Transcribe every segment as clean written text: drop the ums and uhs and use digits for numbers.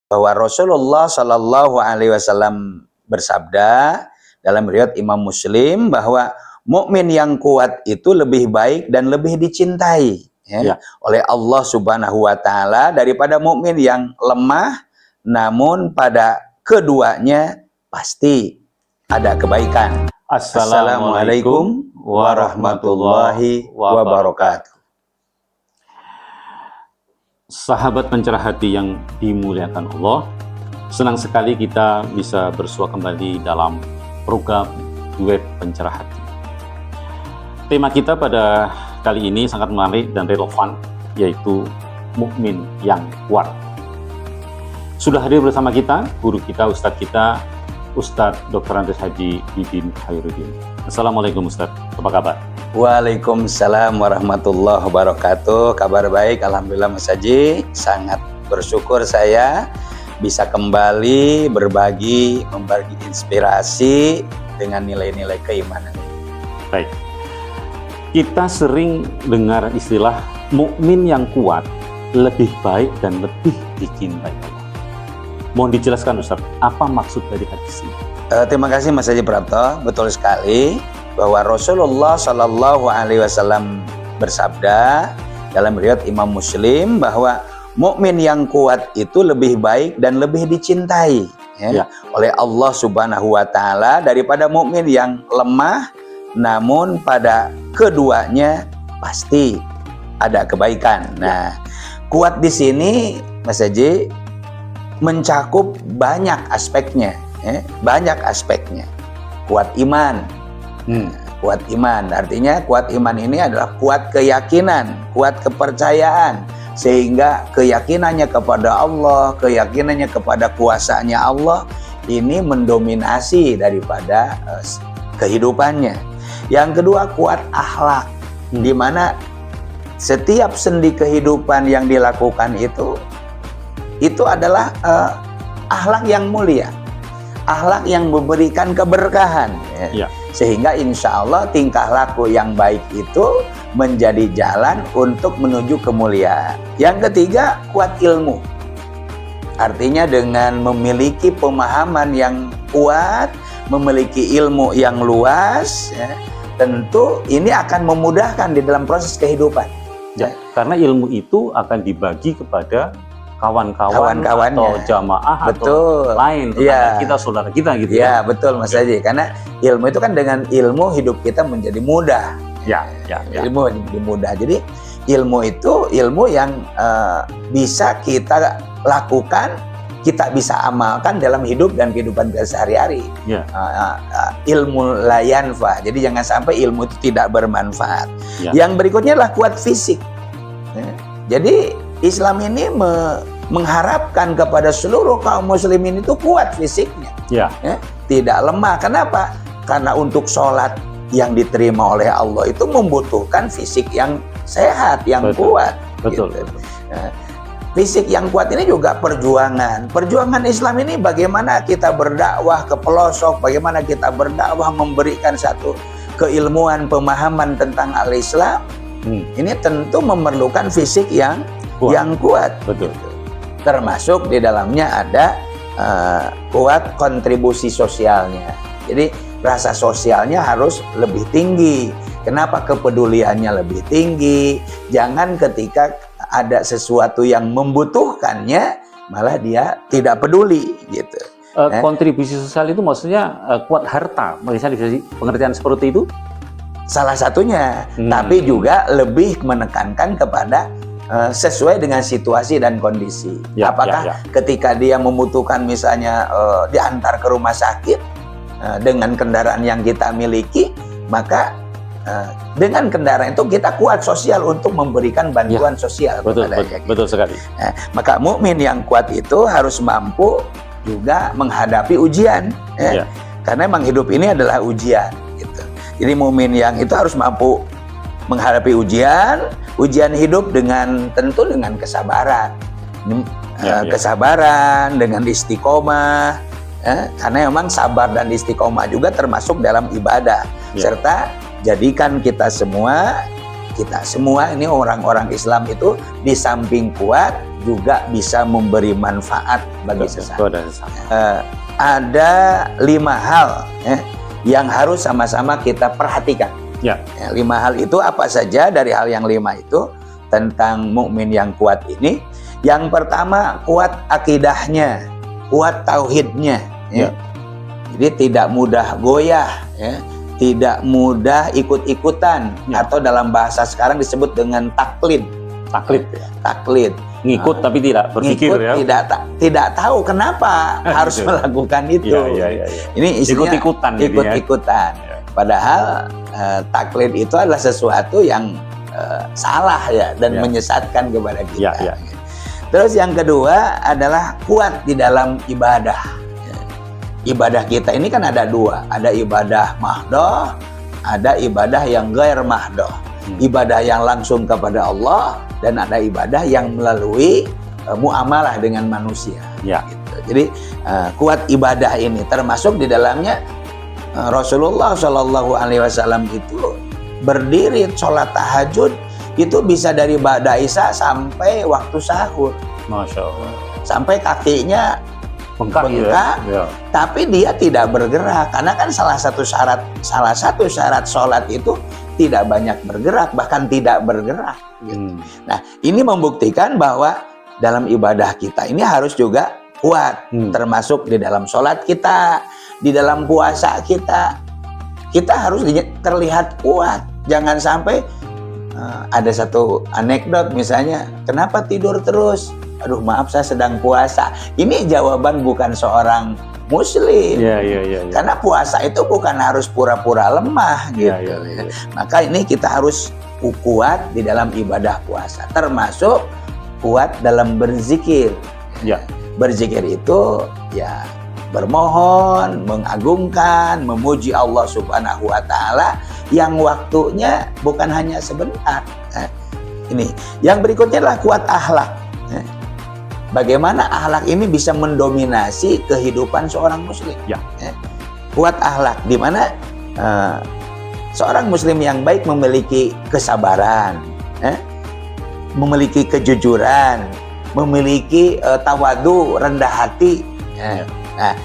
bahwa Rasulullah Shallallahu Alaihi Wasallam bersabda dalam riwayat Imam Muslim bahwa mukmin yang kuat itu lebih baik dan lebih dicintai oleh Allah Subhanahu Wa Taala daripada mukmin yang lemah, namun pada keduanya pasti ada kebaikan. Assalamualaikum warahmatullahi wabarakatuh. Sahabat pencerah hati yang dimuliakan Allah, senang sekali kita bisa bersua kembali dalam program Duet Pencerah Hati. Tema kita pada kali ini sangat menarik dan relevan, yaitu mukmin yang kuat. Sudah hadir bersama kita, guru kita, Ustadz Dr. Andes Haji Didin Khairuddin. Assalamualaikum Ustadz, apa kabar? Waalaikumsalam warahmatullahi wabarakatuh. Kabar baik, alhamdulillah Mas Haji. Sangat bersyukur saya bisa kembali berbagi, membagi inspirasi dengan nilai-nilai keimanan. Baik, kita sering dengar istilah mukmin yang kuat lebih baik dan lebih dicintai Allah. Mohon dijelaskan Ustaz, apa maksud dari hadis ini? Terima kasih Mas Haji Prapto, betul sekali bahwa Rasulullah Shallallahu Alaihi Wasallam bersabda dalam riwayat Imam Muslim bahwa mukmin yang kuat itu lebih baik dan lebih dicintai oleh Allah Subhanahu Wa Taala daripada mukmin yang lemah, namun pada keduanya pasti ada kebaikan. Nah, kuat di sini Mas Haji mencakup banyak aspeknya, banyak aspeknya. Kuat iman. Kuat iman, artinya kuat iman ini adalah kuat keyakinan, kuat kepercayaan, sehingga keyakinannya kepada Allah, keyakinannya kepada kuasanya Allah ini mendominasi daripada kehidupannya. Yang kedua, kuat akhlak, di mana setiap sendi kehidupan yang dilakukan itu adalah akhlak yang mulia, akhlak yang memberikan keberkahan, sehingga insya Allah tingkah laku yang baik itu menjadi jalan untuk menuju kemuliaan. Yang ketiga, kuat ilmu, artinya dengan memiliki pemahaman yang kuat, memiliki ilmu yang luas, tentu ini akan memudahkan di dalam proses kehidupan. Karena ilmu itu akan dibagi kepada kawan-kawan atau jamaah atau lain, kita saudara kita gitu ya. Betul Mas Haji, karena ilmu itu kan dengan ilmu hidup kita menjadi mudah. Ilmu menjadi mudah. Jadi ilmu itu ilmu yang bisa kita lakukan, kita bisa amalkan dalam hidup dan kehidupan kita sehari-hari. Ilmu la yanfa. Jadi jangan sampai ilmu itu tidak bermanfaat. Yang berikutnya adalah kuat fisik. Jadi Islam ini mengharapkan kepada seluruh kaum muslimin itu kuat fisiknya, tidak lemah. Kenapa? Karena untuk sholat yang diterima oleh Allah itu membutuhkan fisik yang sehat, yang kuat. Fisik yang kuat ini juga perjuangan. Perjuangan Islam ini bagaimana kita berdakwah ke pelosok, bagaimana kita berdakwah memberikan satu keilmuan, pemahaman tentang al-Islam. Ini tentu memerlukan fisik yang kuat. Termasuk di dalamnya ada kuat kontribusi sosialnya. Jadi rasa sosialnya harus lebih tinggi. Kenapa? Kepeduliannya lebih tinggi. Jangan ketika ada sesuatu yang membutuhkannya malah dia tidak peduli gitu. Kontribusi sosial itu maksudnya kuat harta, misalnya pengertian seperti itu? Salah satunya, tapi juga lebih menekankan kepada sesuai dengan situasi dan kondisi. Apakah ketika dia membutuhkan misalnya diantar ke rumah sakit dengan kendaraan yang kita miliki, maka dengan kendaraan itu kita kuat sosial untuk memberikan bantuan sosial. Betul sekali. Maka mukmin yang kuat itu harus mampu juga menghadapi ujian, karena memang hidup ini adalah ujian. Gitu. Jadi mukmin yang itu harus mampu menghadapi ujian hidup tentu dengan kesabaran, kesabaran dengan istiqomah, karena memang sabar dan istiqomah juga termasuk dalam ibadah, serta jadikan kita semua ini orang-orang Islam itu di samping kuat juga bisa memberi manfaat bagi sesama. Kepada sesama. Ada 5 hal ya, yang harus sama-sama kita perhatikan. Ya. 5 hal itu apa saja dari hal yang 5 itu tentang mukmin yang kuat ini? Yang pertama, kuat akidahnya, kuat tauhidnya. Ya. Jadi tidak mudah goyah, ya. Tidak mudah ikut-ikutan, atau dalam bahasa sekarang disebut dengan taklid. Taklid. Ngikut tapi tidak berpikir, ya. Tidak tahu kenapa harus melakukan itu. Ini isinya ikut-ikutan. Padahal taklid itu adalah sesuatu yang salah ya dan menyesatkan kepada kita. Terus yang kedua adalah kuat di dalam ibadah. Ibadah kita ini kan ada 2, ada ibadah mahdoh, ada ibadah yang gair mahdoh. Ibadah yang langsung kepada Allah, dan ada ibadah yang melalui muamalah dengan manusia. Gitu. Jadi kuat ibadah ini termasuk di dalamnya Rasulullah SAW itu berdiri sholat tahajud itu bisa dari ba'da isya sampai waktu sahur. Masya Allah. Sampai kakinya bengkak, tapi dia tidak bergerak karena kan salah satu syarat sholat itu tidak banyak bergerak, bahkan tidak bergerak. Nah, ini membuktikan bahwa dalam ibadah kita ini harus juga kuat, termasuk di dalam sholat kita, di dalam puasa kita harus terlihat kuat. Jangan sampai ada satu anekdot misalnya, kenapa tidur terus? Aduh maaf saya sedang puasa. Ini jawaban bukan seorang muslim. Karena puasa itu bukan harus pura-pura lemah gitu. Maka ini kita harus kuat di dalam ibadah puasa. Termasuk kuat dalam berzikir. Berzikir itu ya bermohon, mengagungkan, memuji Allah Subhanahu wa Ta'ala yang waktunya bukan hanya sebentar. Ini. Yang berikutnya adalah kuat akhlak. Bagaimana akhlak ini bisa mendominasi kehidupan seorang muslim. Kuat akhlak, di mana seorang muslim yang baik memiliki kesabaran, memiliki kejujuran, memiliki tawadu, rendah hati. Nah,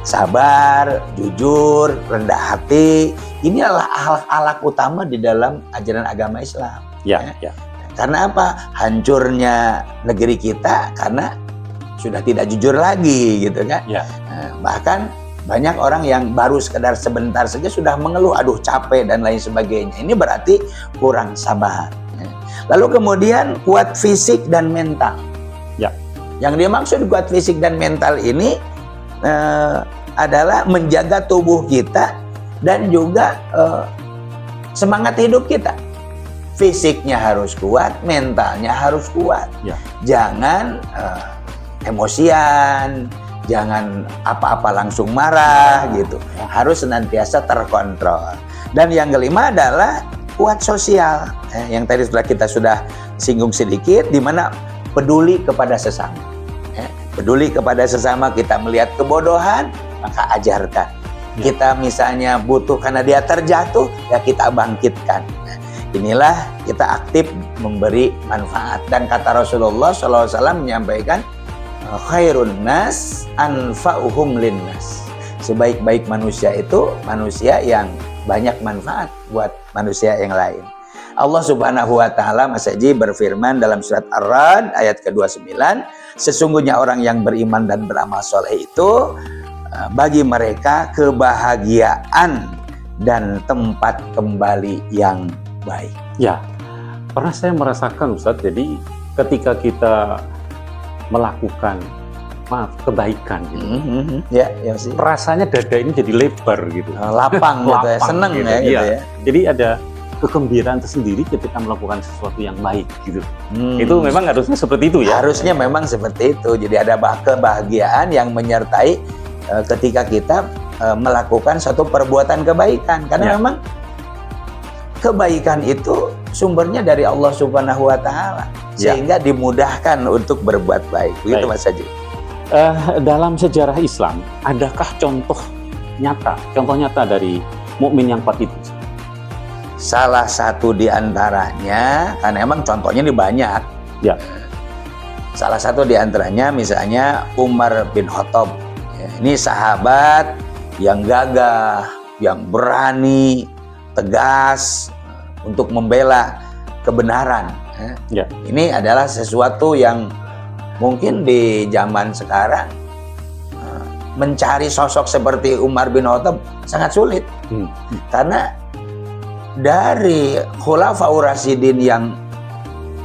sabar, jujur, rendah hati, ini adalah akhlak-akhlak utama di dalam ajaran agama Islam. Karena apa? Hancurnya negeri kita karena sudah tidak jujur lagi, gitu kan? Bahkan banyak orang yang baru sekedar sebentar saja sudah mengeluh, aduh capek dan lain sebagainya. Ini berarti kurang sabar. Lalu kemudian kuat fisik dan mental. Yang dimaksud kuat fisik dan mental ini adalah menjaga tubuh kita dan juga semangat hidup kita. Fisiknya harus kuat, mentalnya harus kuat. Jangan emosian, jangan apa-apa langsung marah gitu. Harus senantiasa terkontrol. Dan yang kelima adalah kuat sosial. Yang tadi kita sudah singgung sedikit, di mana peduli kepada sesama. Peduli kepada sesama, kita melihat kebodohan, maka ajarkan. Kita misalnya butuh karena dia terjatuh, ya kita bangkitkan. Inilah kita aktif memberi manfaat. Dan kata Rasulullah SAW menyampaikan, khairun nas anfa'uhum linnas. Sebaik-baik manusia itu manusia yang banyak manfaat buat manusia yang lain. Allah Subhanahu wa Ta'ala Mas Haji berfirman dalam surat Ar-Ra'd ayat ke-29, sesungguhnya orang yang beriman dan beramal soleh itu bagi mereka kebahagiaan dan tempat kembali yang baik. Pernah saya merasakan Ustadz, jadi ketika kita melakukan kebaikan gitu, sih. Rasanya dada ini jadi lebar gitu, lapang gitu ya, seneng gitu. Gitu ya. Jadi ada kegembiraan tersendiri ketika melakukan sesuatu yang baik gitu. Itu memang harusnya seperti itu ya. Harusnya memang seperti itu. Jadi ada kebahagiaan yang menyertai ketika kita melakukan satu perbuatan kebaikan. Karena memang kebaikan itu sumbernya dari Allah Subhanahu wa Ta'ala. Sehingga dimudahkan untuk berbuat baik. Begitu Mas Haji. Dalam sejarah Islam, adakah contoh nyata dari mukmin yang kuat itu? Salah satu di antaranya, karena emang contohnya ini banyak. Salah satu di antaranya misalnya Umar bin Khattab. Ya, ini sahabat yang gagah, yang berani, tegas untuk membela kebenaran. Ya. Ini adalah sesuatu yang mungkin di zaman sekarang mencari sosok seperti Umar bin Khattab sangat sulit. Karena dari Khulafaur Rasyidin yang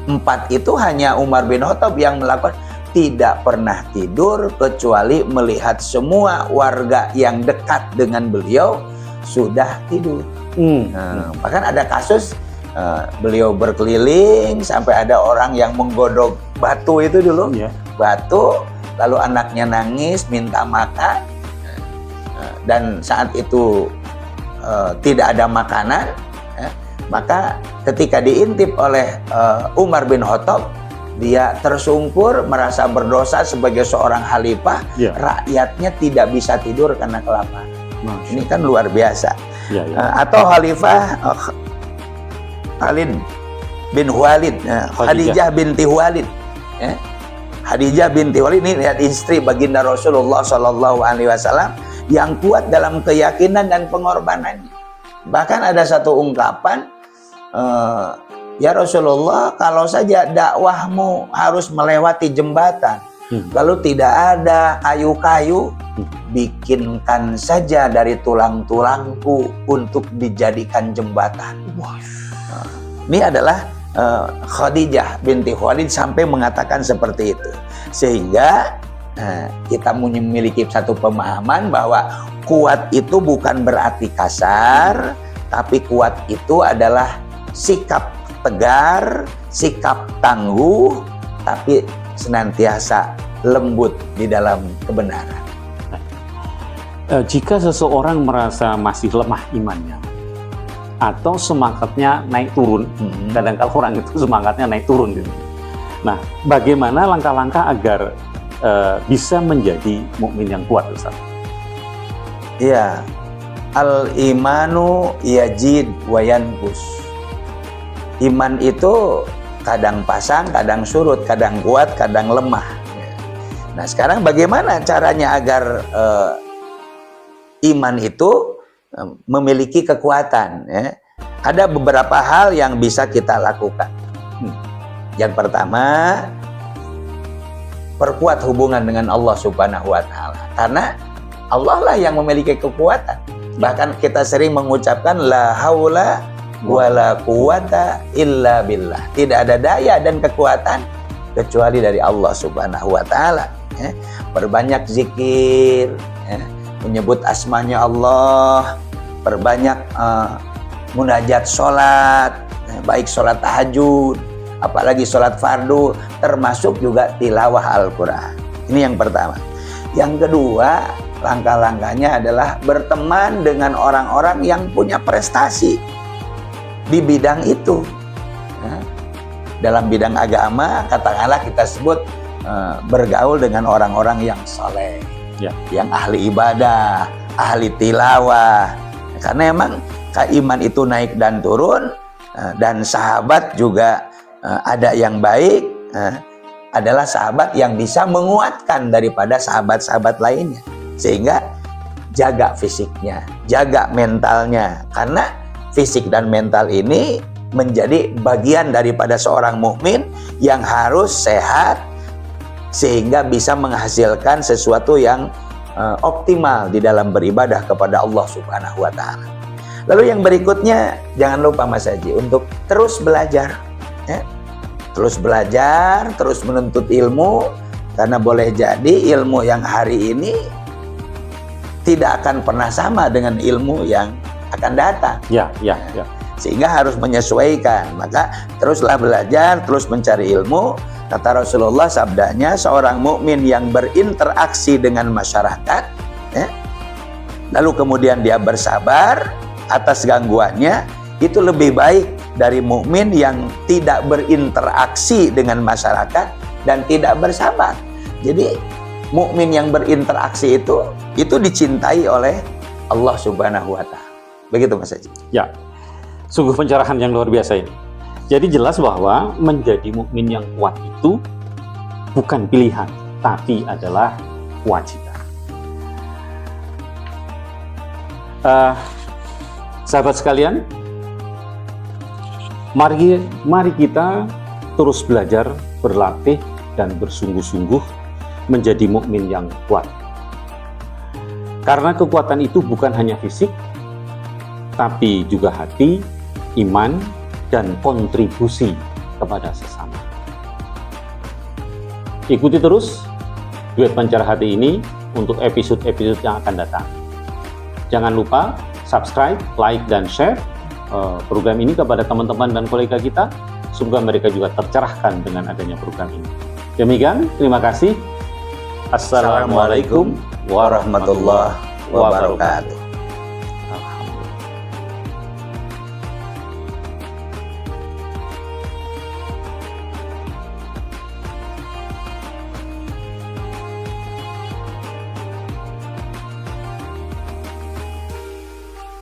4 itu hanya Umar bin Khattab yang melakukan, tidak pernah tidur kecuali melihat semua warga yang dekat dengan beliau sudah tidur. Bahkan ada kasus beliau berkeliling sampai ada orang yang menggodok batu itu dulu, batu, lalu anaknya nangis minta makan, dan saat itu tidak ada makanan, maka ketika diintip oleh Umar bin Khattab, dia tersungkur merasa berdosa sebagai seorang khalifah, rakyatnya tidak bisa tidur karena kelaparan. Ini kan luar biasa. Atau khalifah Khalid bin Khuwailid, Khadijah binti Khuwailid. Khadijah binti Khuwailid ini lihat istri baginda Rasulullah SAW yang kuat dalam keyakinan dan pengorbanannya. Bahkan ada satu ungkapan, ya Rasulullah, kalau saja dakwahmu harus melewati jembatan, lalu tidak ada kayu-kayu, bikinkan saja dari tulang-tulangku untuk dijadikan jembatan. Ini adalah Khadijah binti Khuwailid sampai mengatakan seperti itu. Sehingga kita memiliki satu pemahaman bahwa kuat itu bukan berarti kasar, tapi kuat itu adalah sikap tegar, sikap tangguh, tapi senantiasa lembut di dalam kebenaran. Jika seseorang merasa masih lemah imannya, atau semangatnya naik turun, kadang-kadang orang itu semangatnya naik turun gitu. Nah, bagaimana langkah-langkah agar bisa menjadi mukmin yang kuat, Ustaz? Iya, al-imanu yajid wa yanqus. Iman itu kadang pasang, kadang surut, kadang kuat, kadang lemah. Nah, sekarang bagaimana caranya agar iman itu memiliki kekuatan? Ada beberapa hal yang bisa kita lakukan. Yang pertama, perkuat hubungan dengan Allah Subhanahu wa Ta'ala, karena Allah lah yang memiliki kekuatan. Bahkan kita sering mengucapkan la haula wala quwata illa billah. Tidak ada daya dan kekuatan kecuali dari Allah Subhanahu wa Ta'ala. Perbanyak zikir, menyebut asmanya Allah, perbanyak munajat sholat, baik sholat tahajud, apalagi sholat fardu, termasuk juga tilawah Al-Quran. Ini yang pertama. Yang kedua, langkah-langkahnya adalah berteman dengan orang-orang yang punya prestasi di bidang itu. Dalam bidang agama, katakanlah kita sebut bergaul dengan orang-orang yang soleh, yang ahli ibadah, ahli tilawah. Karena emang iman itu naik dan turun, dan sahabat juga ada yang baik, adalah sahabat yang bisa menguatkan daripada sahabat-sahabat lainnya. Sehingga jaga fisiknya, jaga mentalnya, karena fisik dan mental ini menjadi bagian daripada seorang mukmin yang harus sehat sehingga bisa menghasilkan sesuatu yang optimal di dalam beribadah kepada Allah Subhanahu wa Ta'ala. Lalu yang berikutnya, jangan lupa Mas Haji untuk terus belajar, terus belajar, terus menuntut ilmu, karena boleh jadi ilmu yang hari ini tidak akan pernah sama dengan ilmu yang akan datang. Sehingga harus menyesuaikan. Maka teruslah belajar, terus mencari ilmu. Kata Rasulullah, sabdanya, seorang mukmin yang berinteraksi dengan masyarakat, lalu kemudian dia bersabar atas gangguannya, itu lebih baik dari mukmin yang tidak berinteraksi dengan masyarakat dan tidak bersabar. Jadi mukmin yang berinteraksi itu dicintai oleh Allah Subhanahu wa Ta'ala. Begitu Mas Haji. Ya, sungguh pencerahan yang luar biasa ini. Jadi jelas bahwa menjadi mukmin yang kuat itu bukan pilihan, tapi adalah kewajiban. Sahabat sekalian, mari kita terus belajar, berlatih, dan bersungguh-sungguh menjadi mukmin yang kuat. Karena kekuatan itu bukan hanya fisik, tapi juga hati, iman, dan kontribusi kepada sesama. Ikuti terus Duet Pancar Hati ini untuk episode-episode yang akan datang. Jangan lupa subscribe, like, dan share program ini kepada teman-teman dan kolega kita. Semoga mereka juga tercerahkan dengan adanya program ini. Demikian, terima kasih. Assalamualaikum warahmatullahi wabarakatuh.